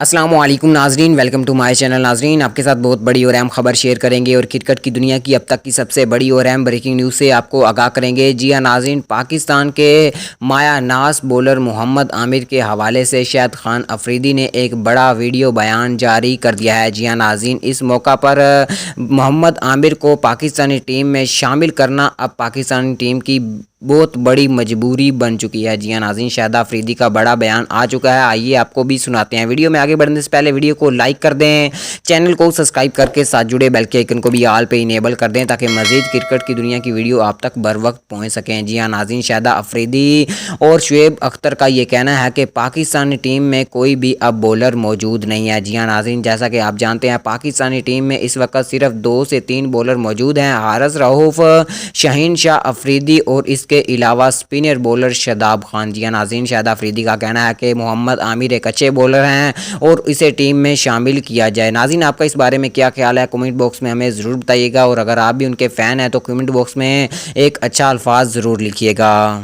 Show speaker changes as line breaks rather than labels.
السلام علیکم ناظرین، ویلکم ٹو مائی چینل۔ ناظرین، آپ کے ساتھ بہت بڑی اور اہم خبر شیئر کریں گے اور کرکٹ کی دنیا کی اب تک کی سب سے بڑی اور اہم بریکنگ نیوز سے آپ کو آگاہ کریں گے۔ جی ہاں ناظرین، پاکستان کے مایہ ناز بولر محمد عامر کے حوالے سے شاہد خان افریدی نے ایک بڑا ویڈیو بیان جاری کر دیا ہے۔ جی ہاں ناظرین، اس موقع پر محمد عامر کو پاکستانی ٹیم میں شامل کرنا اب پاکستانی ٹیم کی بہت بڑی مجبوری بن چکی ہے۔ جی ہاں ناظرین، شاہد افریدی کا بڑا بیان آ چکا ہے، آئیے آپ کو بھی سناتے ہیں۔ ویڈیو میں آگے بڑھنے سے پہلے ویڈیو کو لائک کر دیں، چینل کو سبسکرائب کر کے ساتھ جڑے بیل کے آئیکن کو بھی آل پہ انیبل کر دیں تاکہ مزید کرکٹ کی دنیا کی ویڈیو آپ تک بر وقت پہنچ سکیں۔ جی ہاں ناظرین، شاہد افریدی اور شعیب اختر کا یہ کہنا ہے کہ پاکستانی ٹیم میں کوئی بھی اب بولر موجود نہیں ہے۔ جی ہاں ناظرین، جیسا کہ آپ جانتے ہیں پاکستانی ٹیم میں اس وقت صرف 2 سے 3 بولر موجود ہیں، حارث رؤوف، شہین شاہ افریدی اور اس کے علاوہ سپنر بولر شاداب خان۔ جی ہاں ناظرین، شاہد افریدی کا کہنا ہے کہ محمد عامر ایک اچھے بولر ہیں اور اسے ٹیم میں شامل کیا جائے۔ ناظرین، آپ کا اس بارے میں کیا خیال ہے؟ کمنٹ باکس میں ہمیں ضرور بتائیے گا، اور اگر آپ بھی ان کے فین ہیں تو کمنٹ باکس میں ایک اچھا الفاظ ضرور لکھیے گا۔